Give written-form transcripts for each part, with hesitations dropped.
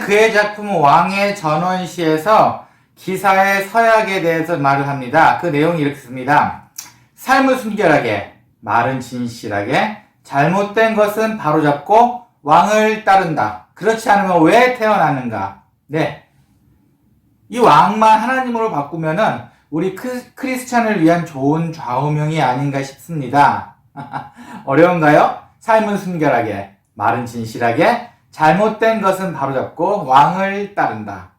그의 작품 왕의 전원시에서 기사의 서약에 대해서 말을 합니다. 그 내용이 이렇게 씁니다. 삶을 순결하게, 말은 진실하게, 잘못된 것은 바로잡고 왕을 따른다. 그렇지 않으면 왜 태어났는가? 네. 이 왕만 하나님으로 바꾸면은 우리 크리스찬을 위한 좋은 좌우명이 아닌가 싶습니다. 어려운가요? 삶은 순결하게, 말은 진실하게, 잘못된 것은 바로잡고 왕을 따른다.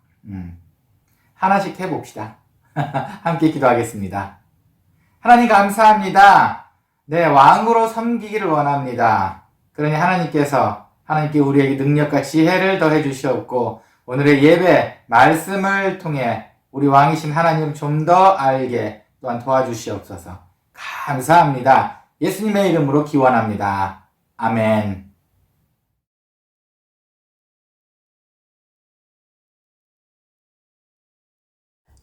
하나씩 해봅시다. 함께 기도하겠습니다. 하나님 감사합니다. 네, 왕으로 섬기기를 원합니다. 그러니 하나님께 우리에게 능력과 지혜를 더해 주시옵고 오늘의 예배, 말씀을 통해 우리 왕이신 하나님 좀 더 알게 또한 도와주시옵소서. 감사합니다. 예수님의 이름으로 기원합니다. 아멘.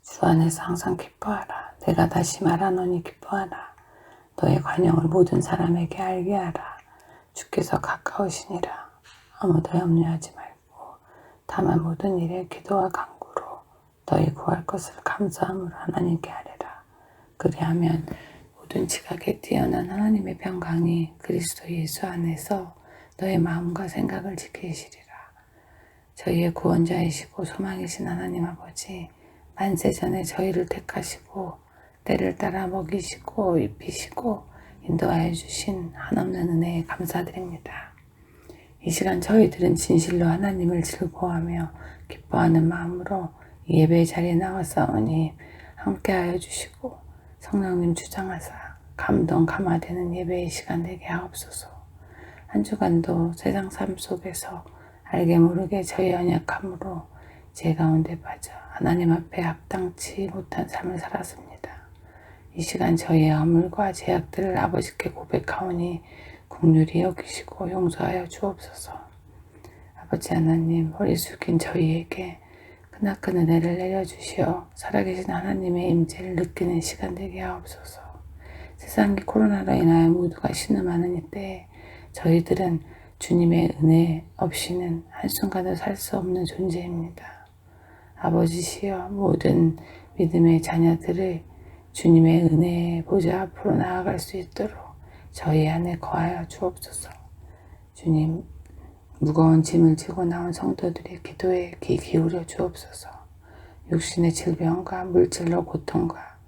주 안에서 항상 기뻐하라. 내가 다시 말하노니 기뻐하라. 너의 관용을 모든 사람에게 알게 하라. 주께서 가까우시니라. 아무도 염려하지 말고 다만 모든 일에 기도와 간구로 너희 구할 것을 감사함으로 하나님께 아뢰라. 그리하면 모든 지각에 뛰어난 하나님의 평강이 그리스도 예수 안에서 너의 마음과 생각을 지키시리라. 저희의 구원자이시고 소망이신 하나님 아버지, 만세 전에 저희를 택하시고 때를 따라 먹이시고 입히시고 인도하여 주신 한없는 은혜에 감사드립니다. 이 시간 저희들은 진실로 하나님을 즐거워하며 기뻐하는 마음으로 이 예배의 자리에 나와싸우니 함께하여 주시고 성령님 주장하사 감동 감화되는 예배의 시간 되게 하옵소서. 한 주간도 세상 삶 속에서 알게 모르게 저희 연약함으로 제 가운데 빠져 하나님 앞에 합당치 못한 삶을 살았습니다. 이 시간 저희의 허물과 죄악들을 아버지께 고백하오니 긍휼히 여기시고 용서하여 주옵소서. 아버지 하나님, 허리 숙인 저희에게 크나큰 은혜를 내려주시어 살아계신 하나님의 임재를 느끼는 시간 되게 하옵소서. 세상이 코로나로 인하여 모두가 신음하는 이때에 저희들은 주님의 은혜 없이는 한순간도 살 수 없는 존재입니다. 아버지시여, 모든 믿음의 자녀들의 주님의 은혜의 보좌 앞으로 나아갈 수 있도록 저희 안에 거하여 주옵소서. 주님, 무거운 짐을 지고 나온 성도들의 기도에 귀 기울여 주옵소서. 육신의 질병과 물질로 고통과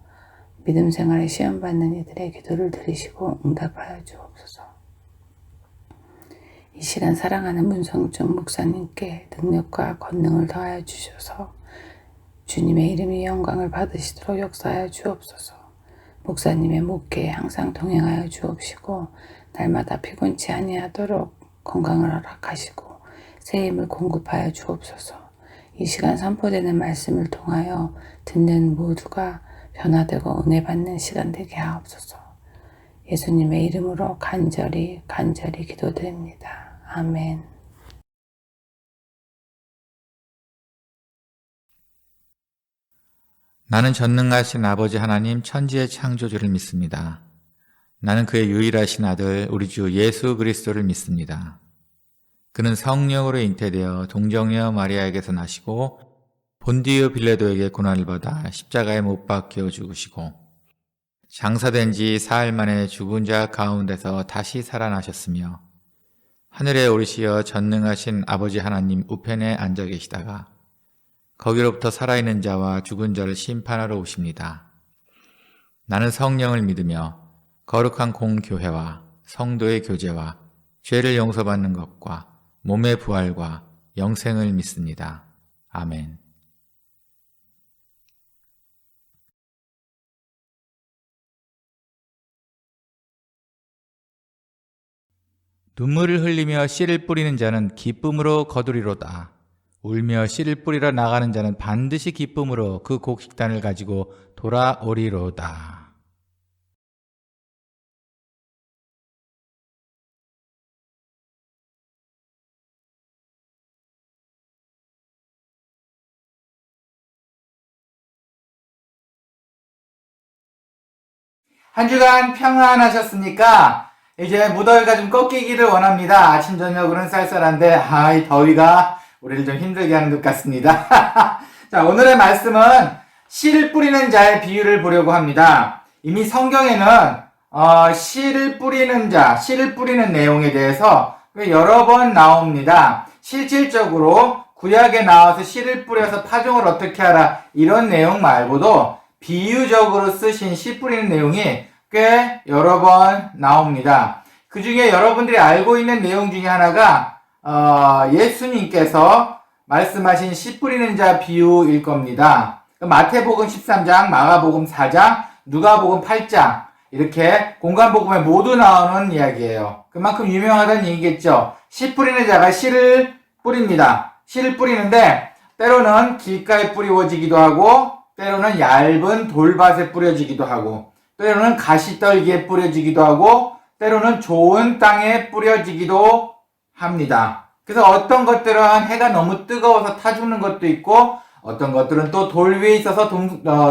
믿음 생활에 시험받는 이들의 기도를 들으시고 응답하여 주옵소서. 이 시간 사랑하는 문성중 목사님께 능력과 권능을 더하여 주셔서 주님의 이름이 영광을 받으시도록 역사하여 주옵소서. 목사님의 목회에 항상 동행하여 주옵시고 날마다 피곤치 아니하도록 건강을 허락하시고 새 힘을 공급하여 주옵소서. 이 시간 선포되는 말씀을 통하여 듣는 모두가 변화되고 은혜 받는 시간 되게 하옵소서. 예수님의 이름으로 간절히 기도드립니다. 아멘. 나는 전능하신 아버지 하나님 천지의 창조주를 믿습니다. 나는 그의 유일하신 아들 우리 주 예수 그리스도를 믿습니다. 그는 성령으로 잉태되어 동정녀 마리아에게서 나시고 본디오 빌라도에게 고난을 받아 십자가에 못 박혀 죽으시고 장사된 지 사흘 만에 죽은 자 가운데서 다시 살아나셨으며 하늘에 오르시어 전능하신 아버지 하나님 우편에 앉아 계시다가 거기로부터 살아있는 자와 죽은 자를 심판하러 오십니다. 나는 성령을 믿으며 거룩한 공교회와 성도의 교제와 죄를 용서받는 것과 몸의 부활과 영생을 믿습니다. 아멘. 눈물을 흘리며 씨를 뿌리는 자는 기쁨으로 거두리로다. 울며 씨를 뿌리러 나가는 자는 반드시 기쁨으로 그 곡식단을 가지고 돌아오리로다. 한 주간 평안하셨습니까? 이제 무더위가 좀 꺾이기를 원합니다. 아침 저녁으로는 쌀쌀한데 이 더위가 우리를 좀 힘들게 하는 것 같습니다. 자, 오늘의 말씀은 씨를 뿌리는 자의 비유를 보려고 합니다. 이미 성경에는 씨를 뿌리는 자, 씨를 뿌리는 내용에 대해서 여러 번 나옵니다. 실질적으로 구약에 나와서 씨를 뿌려서 파종을 어떻게 하라 이런 내용 말고도 비유적으로 쓰신 씨 뿌리는 내용이 꽤 여러 번 나옵니다. 그 중에 여러분들이 알고 있는 내용 중에 하나가 예수님께서 말씀하신 씨 뿌리는 자 비유일 겁니다. 마태복음 13장, 마가복음 4장, 누가복음 8장 이렇게 공간복음에 모두 나오는 이야기예요. 그만큼 유명하다는 얘기겠죠. 씨 뿌리는 자가 씨를 뿌립니다. 씨를 뿌리는데 때로는 길가에 뿌리워지기도 하고 때로는 얇은 돌밭에 뿌려지기도 하고 때로는 가시떨기에 뿌려지기도 하고 때로는 좋은 땅에 뿌려지기도 합니다. 그래서 어떤 것들은 해가 너무 뜨거워서 타 죽는 것도 있고 어떤 것들은 또 돌 위에 있어서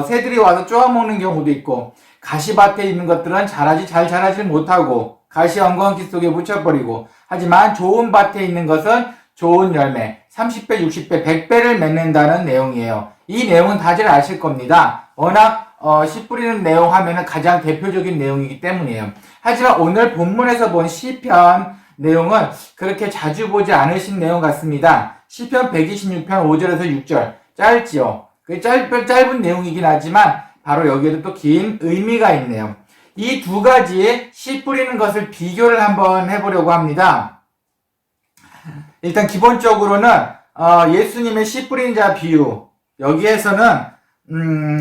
새들이 와서 쪼아먹는 경우도 있고 가시밭에 있는 것들은 잘 자라지 못하고 가시 엉겅퀴 속에 묻혀버리고 하지만 좋은 밭에 있는 것은 좋은 열매 30배, 60배, 100배를 맺는다는 내용이에요. 이 내용은 다들 아실 겁니다. 워낙 씨 뿌리는 내용 하면은 가장 대표적인 내용이기 때문이에요. 하지만 오늘 본문에서 본 시편 내용은 그렇게 자주 보지 않으신 내용 같습니다. 시편 126편 5절에서 6절 짧지요. 짧은 내용이긴 하지만 바로 여기에도 또 긴 의미가 있네요. 이 두 가지 씨 뿌리는 것을 비교를 한번 해보려고 합니다. 일단 기본적으로는 예수님의 씨 뿌리는 자 비유 여기에서는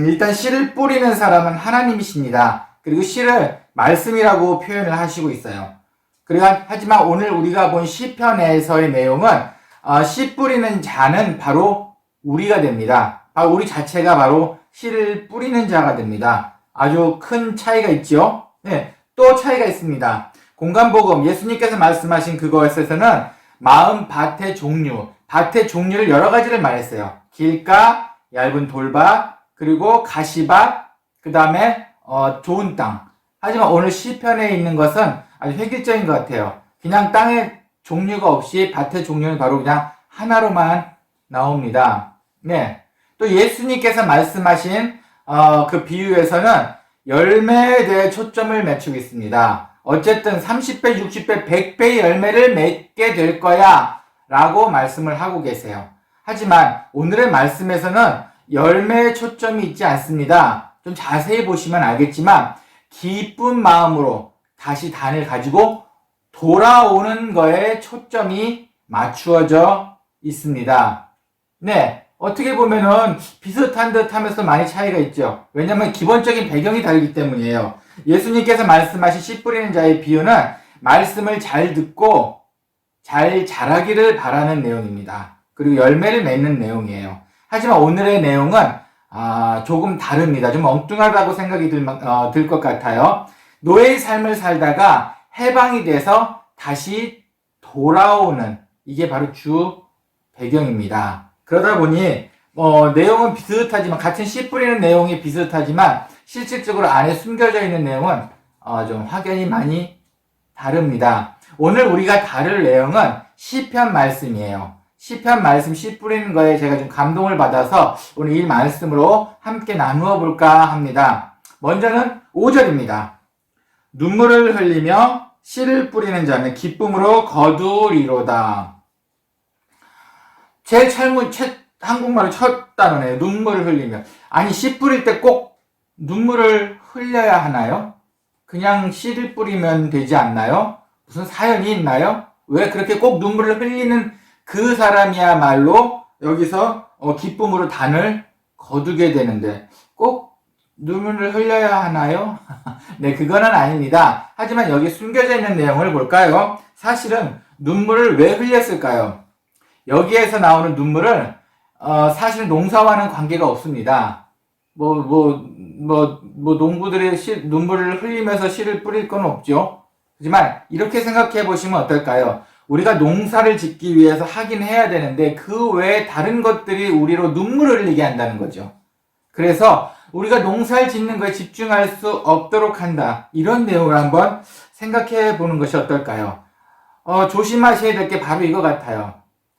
일단 씨를 뿌리는 사람은 하나님이십니다. 그리고 씨를 말씀이라고 표현을 하시고 있어요. 그리고 하지만 오늘 우리가 본 시편에서의 내용은 씨 뿌리는 자는 바로 우리가 됩니다. 우리 자체가 바로 씨를 뿌리는 자가 됩니다. 아주 큰 차이가 있죠. 네, 또 차이가 있습니다. 공간복음 예수님께서 말씀하신 그것에서는 마음 밭의 종류를 여러 가지를 말했어요. 길가, 얇은 돌밭, 그리고 가시밭, 그 다음에 좋은 땅. 하지만 오늘 시편에 있는 것은 아주 획일적인 것 같아요. 그냥 땅의 종류가 없이 밭의 종류는 바로 그냥 하나로만 나옵니다. 네. 또 예수님께서 말씀하신 그 비유에서는 열매에 대해 초점을 맞추고 있습니다. 어쨌든 30배, 60배, 100배의 열매를 맺게 될 거야 라고 말씀을 하고 계세요. 하지만 오늘의 말씀에서는 열매에 초점이 있지 않습니다. 좀 자세히 보시면 알겠지만 기쁜 마음으로 다시 단을 가지고 돌아오는 거에 초점이 맞추어져 있습니다. 네. 어떻게 보면은 비슷한 듯 하면서 많이 차이가 있죠. 왜냐면 기본적인 배경이 다르기 때문이에요. 예수님께서 말씀하신 씨 뿌리는 자의 비유는 말씀을 잘 듣고 잘 자라기를 바라는 내용입니다. 그리고 열매를 맺는 내용이에요. 하지만 오늘의 내용은 조금 다릅니다. 좀 엉뚱하다고 생각이 들 것 같아요. 노예의 삶을 살다가 해방이 돼서 다시 돌아오는 이게 바로 주 배경입니다. 그러다 보니 내용은 비슷하지만 같은 씨 뿌리는 내용이 비슷하지만 실질적으로 안에 숨겨져 있는 내용은 좀 확연히 많이 다릅니다. 오늘 우리가 다룰 내용은 시편 말씀이에요. 시편 말씀 씨 뿌리는 거에 제가 좀 감동을 받아서 오늘 이 말씀으로 함께 나누어 볼까 합니다. 먼저는 5절입니다. 눈물을 흘리며 씨를 뿌리는 자는 기쁨으로 거두리로다. 제 한국말을 첫 단어네요. 눈물을 흘리며. 아니, 씨 뿌릴 때 꼭 눈물을 흘려야 하나요? 그냥 씨를 뿌리면 되지 않나요? 무슨 사연이 있나요? 왜 그렇게 꼭 눈물을 흘리는 그 사람이야말로 여기서 기쁨으로 단을 거두게 되는데 꼭 눈물을 흘려야 하나요? 네, 그거는 아닙니다. 하지만 여기 숨겨져 있는 내용을 볼까요? 사실은 눈물을 왜 흘렸을까요? 여기에서 나오는 눈물은 사실 농사와는 관계가 없습니다. 농부들이 눈물을 흘리면서 씨를 뿌릴 건 없죠. 하지만 이렇게 생각해 보시면 어떨까요? 우리가 농사를 짓기 위해서 하긴 해야 되는데 그 외에 다른 것들이 우리로 눈물을 흘리게 한다는 거죠. 그래서 우리가 농사를 짓는 거에 집중할 수 없도록 한다. 이런 내용을 한번 생각해 보는 것이 어떨까요? 조심하셔야 될 게 바로 이거 같아요.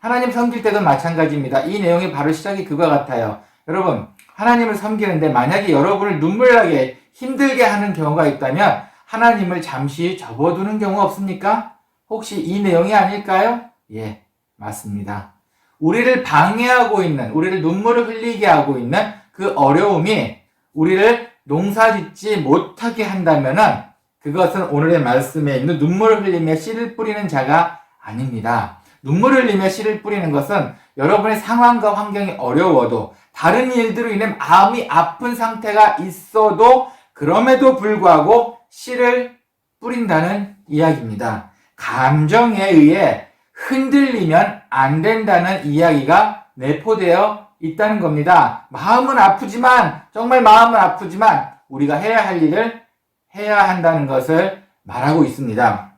하나님 섬길 때도 마찬가지입니다. 이 내용이 바로 시작이 그거 같아요. 여러분, 하나님을 섬기는데 만약에 여러분을 눈물 나게 힘들게 하는 경우가 있다면 하나님을 잠시 접어두는 경우 없습니까? 혹시 이 내용이 아닐까요? 예, 맞습니다. 우리를 방해하고 있는, 우리를 눈물을 흘리게 하고 있는 그 어려움이 우리를 농사짓지 못하게 한다면은 그것은 오늘의 말씀에 있는 눈물을 흘리며 씨를 뿌리는 자가 아닙니다. 눈물을 흘리며 씨를 뿌리는 것은 여러분의 상황과 환경이 어려워도 다른 일들로 인해 마음이 아픈 상태가 있어도 그럼에도 불구하고 씨를 뿌린다는 이야기입니다. 감정에 의해 흔들리면 안 된다는 이야기가 내포되어 있다는 겁니다. 마음은 아프지만, 정말 마음은 아프지만 우리가 해야 할 일을 해야 한다는 것을 말하고 있습니다.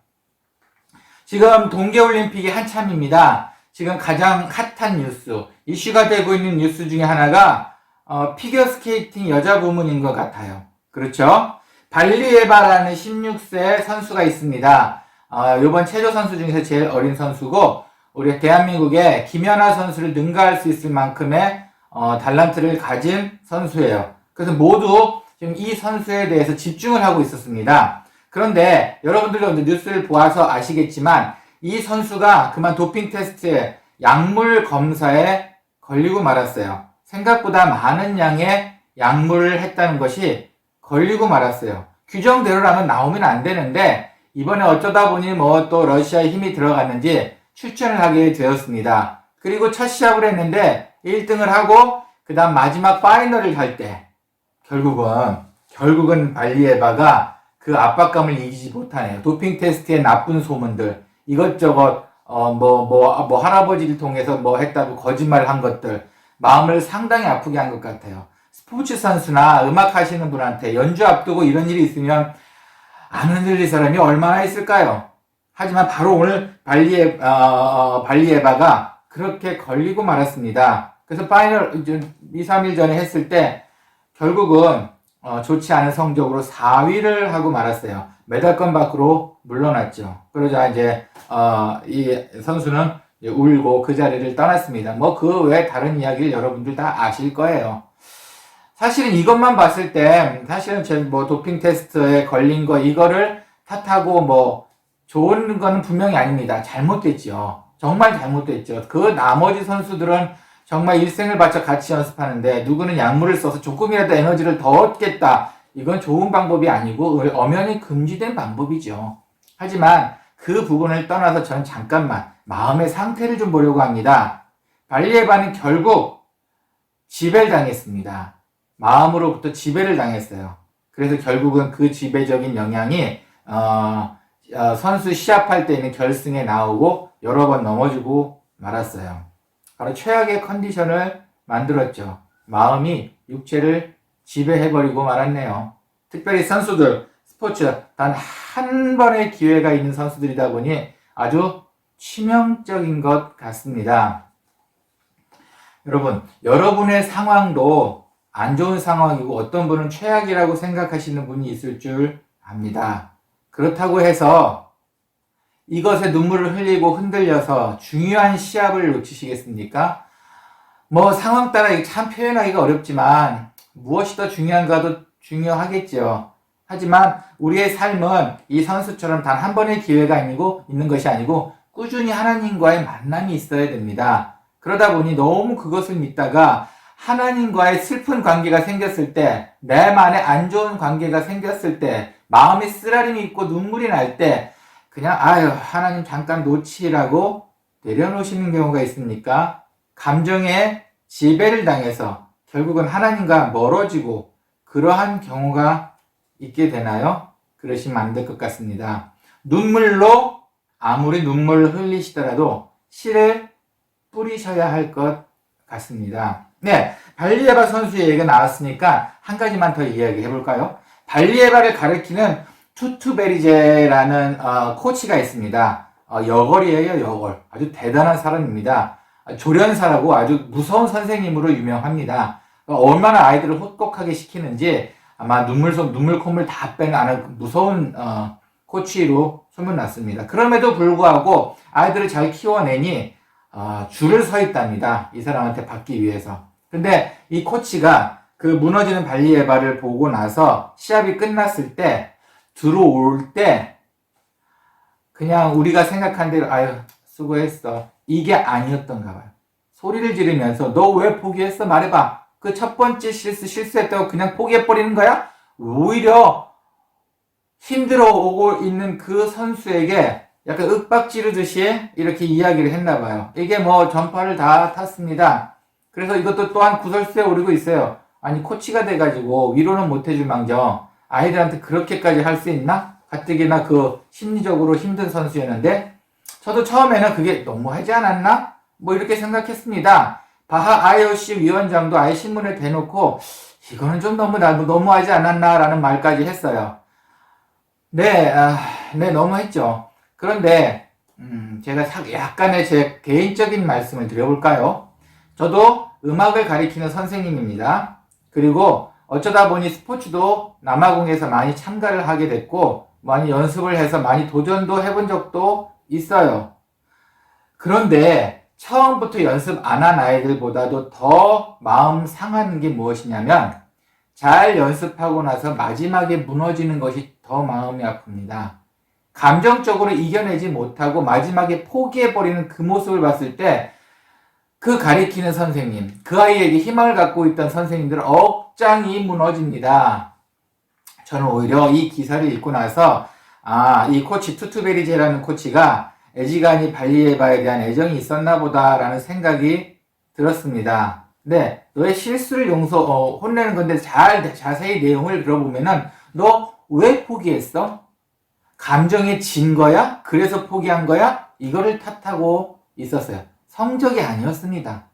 지금 동계올림픽이 한참입니다. 지금 가장 핫한 뉴스, 이슈가 되고 있는 뉴스 중에 하나가 피겨스케이팅 여자 부문인 것 같아요. 그렇죠? 발리에바라는 16세 선수가 있습니다. 이번 체조 선수 중에서 제일 어린 선수고 우리 대한민국의 김연아 선수를 능가할 수 있을 만큼의 달란트를 가진 선수예요. 그래서 모두 지금 이 선수에 대해서 집중을 하고 있었습니다. 그런데 여러분들도 뉴스를 보아서 아시겠지만 이 선수가 그만 도핑 테스트에 약물 검사에 걸리고 말았어요. 생각보다 많은 양의 약물을 했다는 것이 걸리고 말았어요. 규정대로라면 나오면 안 되는데 이번에 어쩌다 보니 뭐 또 러시아에 힘이 들어갔는지 출전을 하게 되었습니다. 그리고 첫 시합을 했는데 1등을 하고 그 다음 마지막 파이널을 갈 때 결국은 발리에바가 그 압박감을 이기지 못하네요. 도핑 테스트의 나쁜 소문들, 이것저것 할아버지를 통해서 뭐 했다고 거짓말을 한 것들, 마음을 상당히 아프게 한 것 같아요. 스포츠 선수나 음악 하시는 분한테 연주 앞두고 이런 일이 있으면 안 흔들릴 사람이 얼마나 있을까요? 하지만 바로 오늘 발리에바가 그렇게 걸리고 말았습니다. 그래서 파이널 2, 3일 전에 했을 때 결국은 좋지 않은 성적으로 4위를 하고 말았어요. 메달권 밖으로 물러났죠. 그러자 이제 이 선수는 이제 울고 그 자리를 떠났습니다. 뭐 그 외에 다른 이야기를 여러분들 다 아실 거예요. 사실은 이것만 봤을 때 사실은 도핑 테스트에 걸린 거 이거를 탓하고 뭐 좋은 거는 분명히 아닙니다. 잘못됐죠. 정말 잘못됐죠. 그 나머지 선수들은 정말 일생을 바쳐 같이 연습하는데 누구는 약물을 써서 조금이라도 에너지를 더 얻겠다. 이건 좋은 방법이 아니고 엄연히 금지된 방법이죠. 하지만 그 부분을 떠나서 저는 잠깐만 마음의 상태를 좀 보려고 합니다. 발리에바는 결국 지배를 당했습니다. 마음으로부터 지배를 당했어요. 그래서 결국은 그 지배적인 영향이 선수 시합할 때는 결승에 나오고 여러 번 넘어지고 말았어요. 바로 최악의 컨디션을 만들었죠. 마음이 육체를 지배해버리고 말았네요. 특별히 선수들, 스포츠 단 한 번의 기회가 있는 선수들이다 보니 아주 치명적인 것 같습니다. 여러분, 여러분의 상황도 안 좋은 상황이고 어떤 분은 최악이라고 생각하시는 분이 있을 줄 압니다. 그렇다고 해서 이것에 눈물을 흘리고 흔들려서 중요한 시합을 놓치시겠습니까? 뭐 상황 따라 참 표현하기가 어렵지만 무엇이 더 중요한가도 중요하겠죠. 하지만 우리의 삶은 이 선수처럼 단 한 번의 기회가 있는 것이 아니고 꾸준히 하나님과의 만남이 있어야 됩니다. 그러다 보니 너무 그것을 믿다가 하나님과의 슬픈 관계가 생겼을 때, 내 안에 안 좋은 관계가 생겼을 때, 마음에 쓰라림이 있고 눈물이 날 때 그냥 하나님 잠깐 놓치라고 내려놓으시는 경우가 있습니까? 감정에 지배를 당해서 결국은 하나님과 멀어지고 그러한 경우가 있게 되나요? 그러시면 안 될 것 같습니다. 눈물로 아무리 눈물을 흘리시더라도 씨를 뿌리셔야 할 것 같습니다. 네, 발리에바 선수의 얘기가 나왔으니까 한 가지만 더 이야기해 볼까요? 발리에바를 가리키는 투투베리제라는 코치가 있습니다. 여걸이에요, 여걸. 아주 대단한 사람입니다. 조련사라고 아주 무서운 선생님으로 유명합니다. 얼마나 아이들을 혹독하게 시키는지 아마 눈물, 콧물 다 빼는 무서운 코치로 소문났습니다. 그럼에도 불구하고 아이들을 잘 키워내니 줄을 서 있답니다. 이 사람한테 받기 위해서. 근데 이 코치가 그 무너지는 발리에바를 보고 나서 시합이 끝났을 때 들어올 때 그냥 우리가 생각한 대로 아유 수고했어 이게 아니었던가 봐요. 소리를 지르면서 너 왜 포기했어? 말해봐. 그 첫 번째 실수했다고 그냥 포기해버리는 거야? 오히려 힘들어 오고 있는 그 선수에게 약간 윽박 지르듯이 이렇게 이야기를 했나 봐요. 이게 뭐 전파를 다 탔습니다. 그래서 이것도 또한 구설수에 오르고 있어요. 아니 코치가 돼가지고 위로는 못해줄 망정 아이들한테 그렇게까지 할 수 있나? 가뜩이나 그 심리적으로 힘든 선수였는데 저도 처음에는 그게 너무하지 않았나? 뭐 이렇게 생각했습니다. 바하 IOC 위원장도 아예 신문에 대놓고 이거는 좀 너무하지 않았나? 라는 말까지 했어요. 네, 네, 너무했죠. 그런데, 제가 약간의 제 개인적인 말씀을 드려볼까요? 저도 음악을 가리키는 선생님입니다. 그리고 어쩌다 보니 스포츠도 남아공에서 많이 참가를 하게 됐고, 많이 연습을 해서 많이 도전도 해본 적도 있어요. 그런데 처음부터 연습 안 한 아이들보다도 더 마음 상하는 게 무엇이냐면, 잘 연습하고 나서 마지막에 무너지는 것이 더 마음이 아픕니다. 감정적으로 이겨내지 못하고 마지막에 포기해버리는 그 모습을 봤을 때 그 가리키는 선생님, 그 아이에게 희망을 갖고 있던 선생님들은 억장이 무너집니다. 저는 오히려 이 기사를 읽고 나서 이 코치 투투베리제라는 코치가 애지간히 발리에바에 대한 애정이 있었나 보다라는 생각이 들었습니다. 네, 너의 실수를 혼내는 건데 자세히 내용을 들어보면은 너 왜 포기했어? 감정에 진 거야? 그래서 포기한 거야? 이거를 탓하고 있었어요. 성적이 아니었습니다.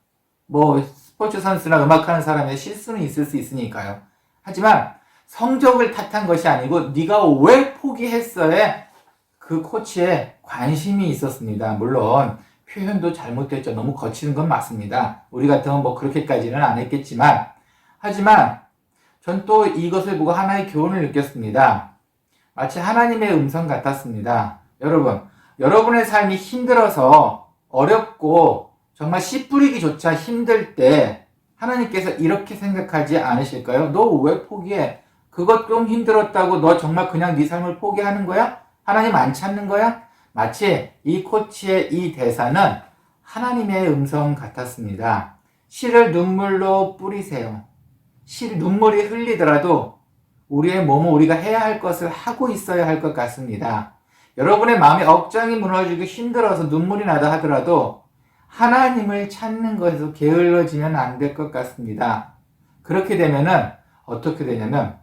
뭐 스포츠 선수나 음악하는 사람의 실수는 있을 수 있으니까요. 하지만 성적을 탓한 것이 아니고 네가 왜 포기했어에 그 코치에 관심이 있었습니다. 물론 표현도 잘못됐죠. 너무 거치는 건 맞습니다. 우리 같으면 뭐 그렇게까지는 안 했겠지만 하지만 전 또 이것을 보고 하나의 교훈을 느꼈습니다. 마치 하나님의 음성 같았습니다. 여러분의 삶이 힘들어서 어렵고 정말 씨 뿌리기조차 힘들 때 하나님께서 이렇게 생각하지 않으실까요? 너 왜 포기해? 그것 좀 힘들었다고 너 정말 그냥 네 삶을 포기하는 거야? 하나님 안 찾는 거야? 마치 이 코치의 이 대사는 하나님의 음성 같았습니다. 씨를 눈물로 뿌리세요. 눈물이 흘리더라도 우리의 몸은 우리가 해야 할 것을 하고 있어야 할 것 같습니다. 여러분의 마음이 억장이 무너지고 힘들어서 눈물이 나다 하더라도 하나님을 찾는 것에서 게을러지면 안 될 것 같습니다. 그렇게 되면은 어떻게 되냐면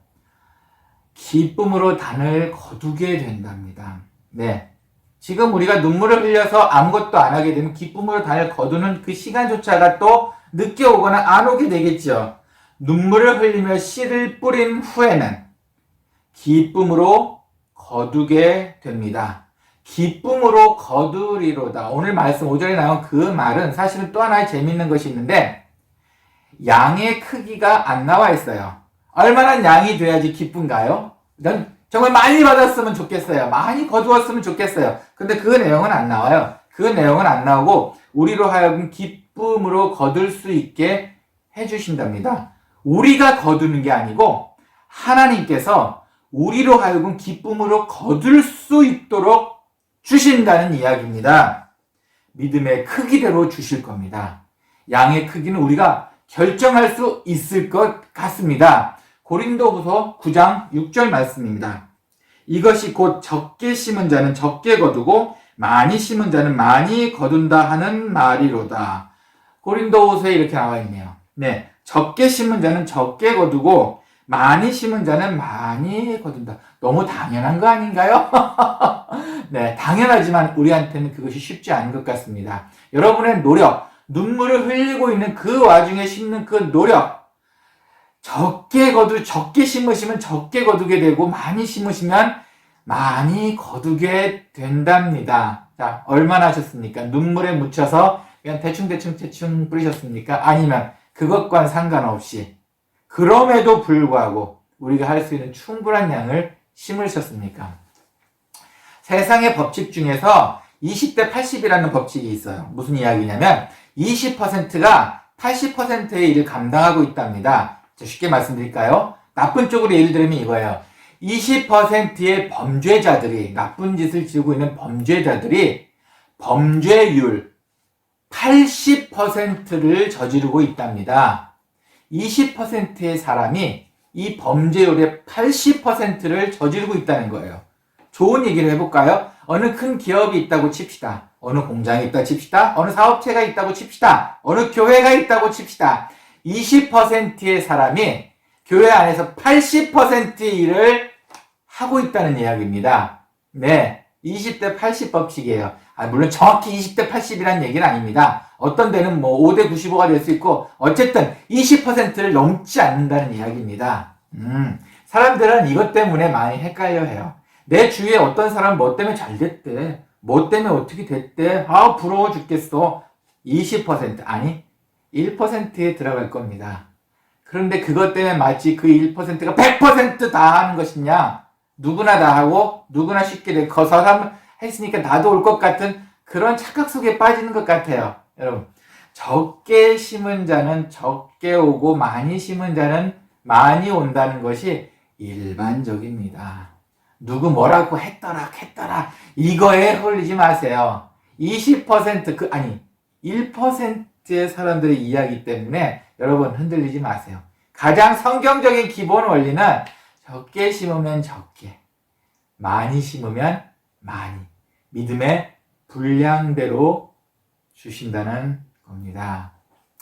기쁨으로 단을 거두게 된답니다. 네. 지금 우리가 눈물을 흘려서 아무것도 안 하게 되면 기쁨으로 단을 거두는 그 시간조차가 또 늦게 오거나 안 오게 되겠죠. 눈물을 흘리며 씨를 뿌린 후에는 기쁨으로 거두게 됩니다. 기쁨으로 거두리로다. 오늘 말씀 5절에 나온 그 말은 사실은 또 하나의 재밌는 것이 있는데 양의 크기가 안 나와 있어요. 얼마나 양이 돼야지 기쁜가요? 정말 많이 받았으면 좋겠어요. 많이 거두었으면 좋겠어요. 근데 그 내용은 안 나와요. 그 내용은 안 나오고 우리로 하여금 기쁨으로 거둘 수 있게 해주신답니다. 우리가 거두는 게 아니고 하나님께서 우리로 하여금 기쁨으로 거둘 수 있도록 주신다는 이야기입니다. 믿음의 크기대로 주실 겁니다. 양의 크기는 우리가 결정할 수 있을 것 같습니다. 고린도후서 9장 6절 말씀입니다. 이것이 곧 적게 심은 자는 적게 거두고 많이 심은 자는 많이 거둔다 하는 말이로다. 고린도후서에 이렇게 나와 있네요. 네, 적게 심은 자는 적게 거두고 많이 심은 자는 많이 거둔다. 너무 당연한 거 아닌가요? 네, 당연하지만 우리한테는 그것이 쉽지 않은 것 같습니다. 여러분의 노력, 눈물을 흘리고 있는 그 와중에 심는 그 노력, 적게 심으시면 적게 거두게 되고 많이 심으시면 많이 거두게 된답니다. 자, 얼마나 하셨습니까? 눈물에 묻혀서 그냥 대충 뿌리셨습니까? 아니면 그것과는 상관없이 그럼에도 불구하고 우리가 할 수 있는 충분한 양을 심으셨습니까? 세상의 법칙 중에서 20대 80이라는 법칙이 있어요. 무슨 이야기냐면 20%가 80%의 일을 감당하고 있답니다. 쉽게 말씀드릴까요? 나쁜 쪽으로 예를 들면 이거예요. 20%의 범죄자들이, 나쁜 짓을 지고 있는 범죄자들이 범죄율 80%를 저지르고 있답니다. 20%의 사람이 이 범죄율의 80%를 저지르고 있다는 거예요. 좋은 얘기를 해볼까요? 어느 큰 기업이 있다고 칩시다. 어느 공장이 있다고 칩시다. 어느 사업체가 있다고 칩시다. 어느 교회가 있다고 칩시다. 20%의 사람이 교회 안에서 80%의 일을 하고 있다는 이야기입니다. 네, 20대 80 법칙이에요. 물론 정확히 20대 80이라는 얘기는 아닙니다. 어떤 데는 뭐 5대 95가 될 수 있고 어쨌든 20%를 넘지 않는다는 이야기입니다. 사람들은 이것 때문에 많이 헷갈려 해요. 내 주위에 어떤 사람은 뭐 때문에 잘 됐대. 뭐 때문에 어떻게 됐대. 부러워 죽겠어. 20% 아니 1%에 들어갈 겁니다. 그런데 그것 때문에 마치 그 1%가 100% 다 하는 것이냐. 누구나 다 하고 누구나 쉽게 되고 그 사람 했으니까 나도 올 것 같은 그런 착각 속에 빠지는 것 같아요. 여러분, 적게 심은 자는 적게 오고 많이 심은 자는 많이 온다는 것이 일반적입니다. 누구 뭐라고 했더라 이거에 홀리지 마세요. 1%의 사람들의 이야기 때문에 여러분 흔들리지 마세요. 가장 성경적인 기본 원리는 적게 심으면 적게, 많이 심으면 많이, 믿음의 분량대로 주신다는 겁니다.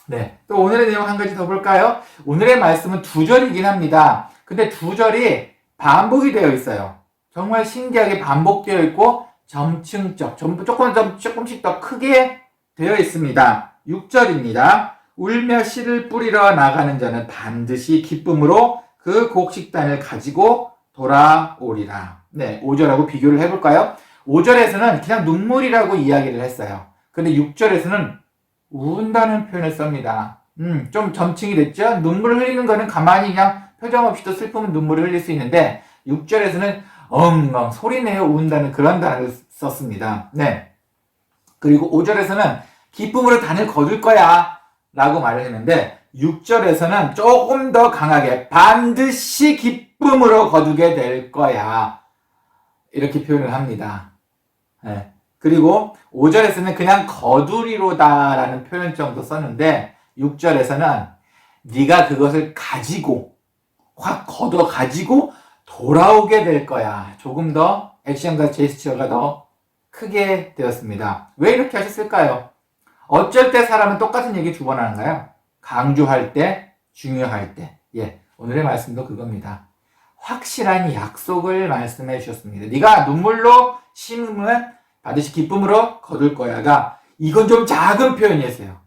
네, 또 오늘의 내용 한 가지 더 볼까요? 오늘의 말씀은 2절이긴 합니다. 근데 2절이 반복이 되어 있어요. 정말 신기하게 반복되어 있고 점층적, 조금씩 더 크게 되어 있습니다. 6절입니다. 울며 씨를 뿌리러 나가는 자는 반드시 기쁨으로 그 곡식단을 가지고 돌아오리라. 네, 5절하고 비교를 해볼까요? 5절에서는 그냥 눈물이라고 이야기를 했어요. 근데 6절에서는 운다는 표현을 씁니다. 좀 점층이 됐죠? 눈물을 흘리는 거는 가만히 그냥 표정 없이도 슬프면 눈물을 흘릴 수 있는데 6절에서는 엉엉 소리내어 운다는 그런 단어를 썼습니다. 네. 그리고 5절에서는 기쁨으로 단을 거둘 거야 라고 말을 했는데 6절에서는 조금 더 강하게 반드시 기쁨으로 거두게 될 거야 이렇게 표현을 합니다. 네. 그리고 5절에서는 그냥 거두리로다 라는 표현 정도 썼는데 6절에서는 네가 그것을 가지고 확 걷어 가지고 돌아오게 될 거야. 조금 더 액션과 제스처가 더 크게 되었습니다. 왜 이렇게 하셨을까요? 어쩔 때 사람은 똑같은 얘기 2번 하는가요? 강조할 때, 중요할 때. 예, 오늘의 말씀도 그겁니다. 확실한 약속을 말씀해 주셨습니다. 네가 눈물로 심으면 반드시 기쁨으로 거둘 거야가 이건 좀 작은 표현이었어요.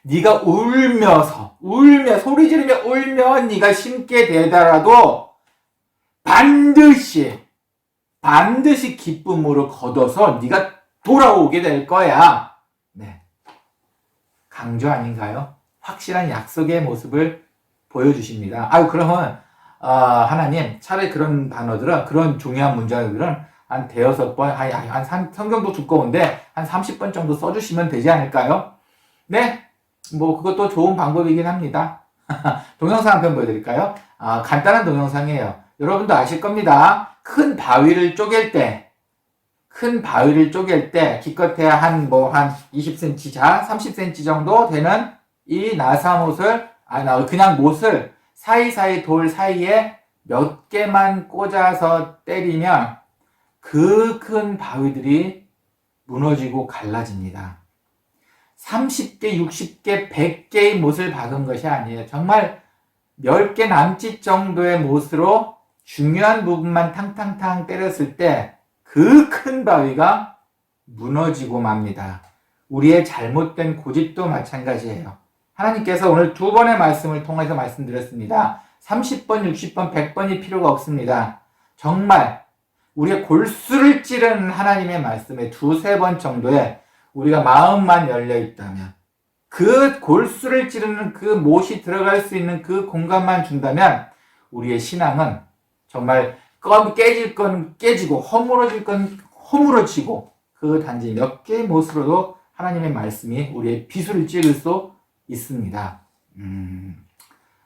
네가 울며 소리 지르며 울며 네가 심게 되더라도 반드시 기쁨으로 거둬서 네가 돌아오게 될 거야. 네, 강조 아닌가요? 확실한 약속의 모습을 보여주십니다. 그러면 하나님 차라리 그런 단어들은 그런 중요한 문장들은 한 대여섯 번, 성경도 두꺼운데 한 30번 정도 써주시면 되지 않을까요? 네, 뭐 그것도 좋은 방법이긴 합니다. 동영상 한 편 보여드릴까요? 간단한 동영상이에요. 여러분도 아실 겁니다. 큰 바위를 쪼갤 때 기껏해야 한 20cm 자, 30cm 정도 되는 이 나사못을, 그냥 못을 사이사이 돌 사이에 몇 개만 꽂아서 때리면 그 큰 바위들이 무너지고 갈라집니다. 30개, 60개, 100개의 못을 박은 것이 아니에요. 정말 10개 남짓 정도의 못으로 중요한 부분만 탕탕탕 때렸을 때 그 큰 바위가 무너지고 맙니다. 우리의 잘못된 고집도 마찬가지예요. 하나님께서 오늘 2번의 말씀을 통해서 말씀드렸습니다. 30번, 60번, 100번이 필요가 없습니다. 정말 우리의 골수를 찌르는 하나님의 말씀에 2-3번 정도에 우리가 마음만 열려 있다면 그 골수를 찌르는 그 못이 들어갈 수 있는 그 공간만 준다면 우리의 신앙은 정말 깨질 건 깨지고 허물어질 건 허물어지고 그 단지 몇 개의 못으로도 하나님의 말씀이 우리의 비수를 찍을 수 있습니다.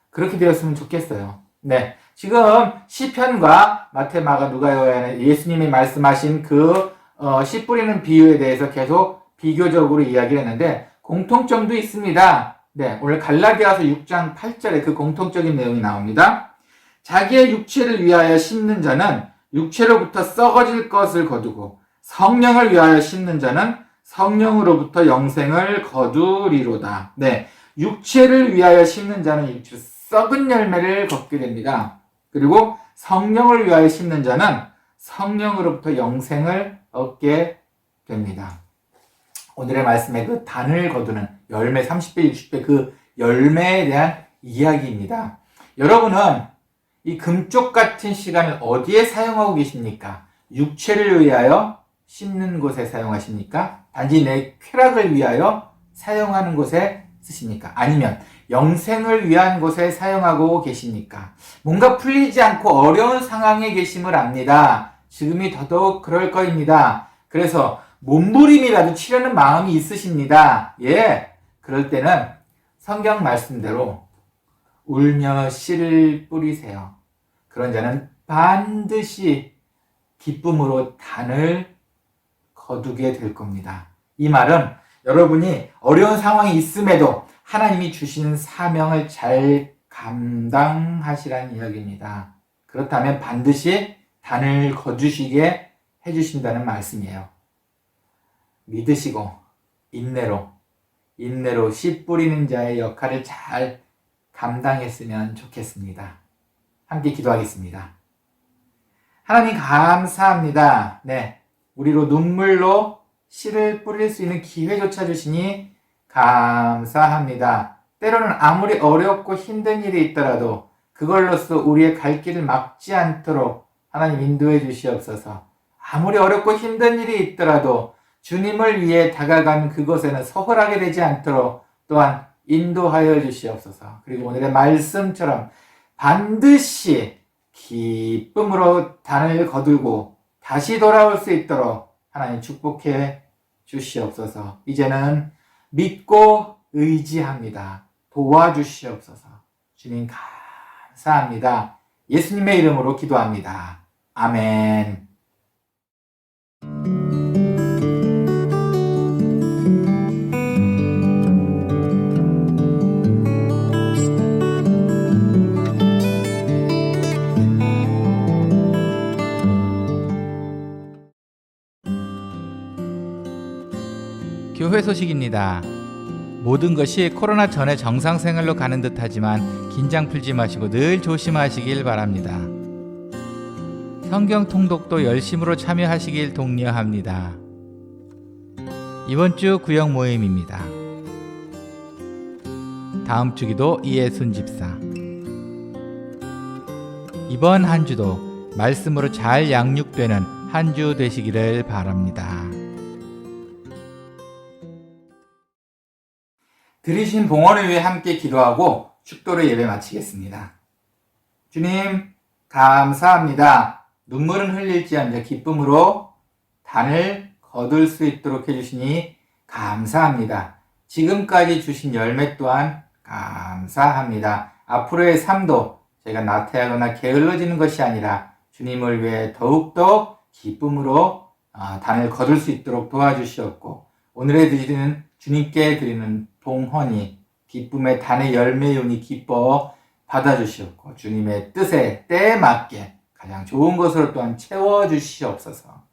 그렇게 되었으면 좋겠어요. 네. 지금 시편과 마태, 마가, 누가, 요한에 예수님이 말씀하신 그 씨 뿌리는 비유에 대해서 계속 비교적으로 이야기를 했는데 공통점도 있습니다. 네. 오늘 갈라디아서 6장 8절에 그 공통적인 내용이 나옵니다. 자기의 육체를 위하여 심는 자는 육체로부터 썩어질 것을 거두고 성령을 위하여 심는 자는 성령으로부터 영생을 거두리로다. 네. 육체를 위하여 심는 자는 육체로 썩은 열매를 걷게 됩니다. 그리고 성령을 위하여 심는 자는 성령으로부터 영생을 얻게 됩니다. 오늘의 말씀에 그 단을 거두는 열매 30배, 60배 그 열매에 대한 이야기입니다. 여러분은 이 금쪽 같은 시간을 어디에 사용하고 계십니까? 육체를 위하여 심는 곳에 사용하십니까? 단지 내 쾌락을 위하여 사용하는 곳에 쓰십니까? 아니면 영생을 위한 곳에 사용하고 계십니까? 뭔가 풀리지 않고 어려운 상황에 계심을 압니다. 지금이 더더욱 그럴 거입니다. 그래서 몸부림이라도 치려는 마음이 있으십니다. 예, 그럴 때는 성경 말씀대로 울며 씨를 뿌리세요. 그런 자는 반드시 기쁨으로 단을 거두게 될 겁니다. 이 말은 여러분이 어려운 상황이 있음에도 하나님이 주신 사명을 잘 감당하시라는 이야기입니다. 그렇다면 반드시 단을 거두시게 해주신다는 말씀이에요. 믿으시고 인내로 씨 뿌리는 자의 역할을 잘 감당했으면 좋겠습니다. 함께 기도하겠습니다. 하나님 감사합니다. 네, 우리로 눈물로 씨를 뿌릴 수 있는 기회조차 주시니 감사합니다. 때로는 아무리 어렵고 힘든 일이 있더라도 그걸로써 우리의 갈 길을 막지 않도록 하나님 인도해 주시옵소서. 아무리 어렵고 힘든 일이 있더라도 주님을 위해 다가가는 그곳에는 서글하게 되지 않도록 또한 인도하여 주시옵소서. 그리고 오늘의 말씀처럼 반드시 기쁨으로 단을 거두고 다시 돌아올 수 있도록 하나님 축복해 주시옵소서. 이제는 믿고 의지합니다. 도와주시옵소서. 주님 감사합니다. 예수님의 이름으로 기도합니다. 아멘. 교회 소식입니다. 모든 것이 코로나 전의 정상생활로 가는 듯하지만 긴장 풀지 마시고 늘 조심하시길 바랍니다. 성경 통독도 열심으로 참여하시길 독려합니다. 이번 주 구역 모임입니다. 다음 주 기도 이예순 집사. 이번 한 주도 말씀으로 잘 양육되는 한 주 되시기를 바랍니다. 들으신 봉헌을 위해 함께 기도하고 축도를 예배 마치겠습니다. 주님 감사합니다. 눈물은 흘릴지언정 기쁨으로 단을 거둘 수 있도록 해주시니 감사합니다. 지금까지 주신 열매 또한 감사합니다. 앞으로의 삶도 저희가 나태하거나 게을러지는 것이 아니라 주님을 위해 더욱더 기쁨으로 단을 거둘 수 있도록 도와주시옵고 오늘의 드리는 주님께 드리는 봉헌이 기쁨의 단의 열매이오니 기뻐 받아주시옵고 주님의 뜻에 때에 맞게 가장 좋은 것으로 또한 채워주시옵소서.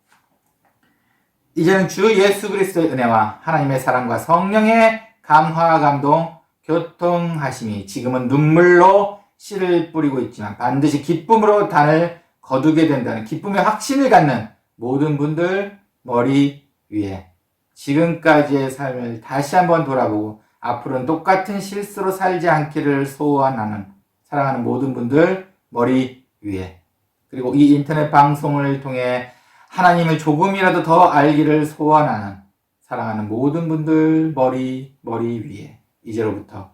이제는 주 예수 그리스도의 은혜와 하나님의 사랑과 성령의 감화 감동 교통하심이 지금은 눈물로 씨를 뿌리고 있지만 반드시 기쁨으로 단을 거두게 된다는 기쁨의 확신을 갖는 모든 분들 머리 위에 지금까지의 삶을 다시 한번 돌아보고 앞으로는 똑같은 실수로 살지 않기를 소원하는 사랑하는 모든 분들 머리 위에 그리고 이 인터넷 방송을 통해 하나님을 조금이라도 더 알기를 소원하는 사랑하는 모든 분들 머리 위에 이제로부터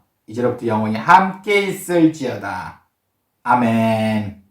영원히 함께 있을지어다. 아멘.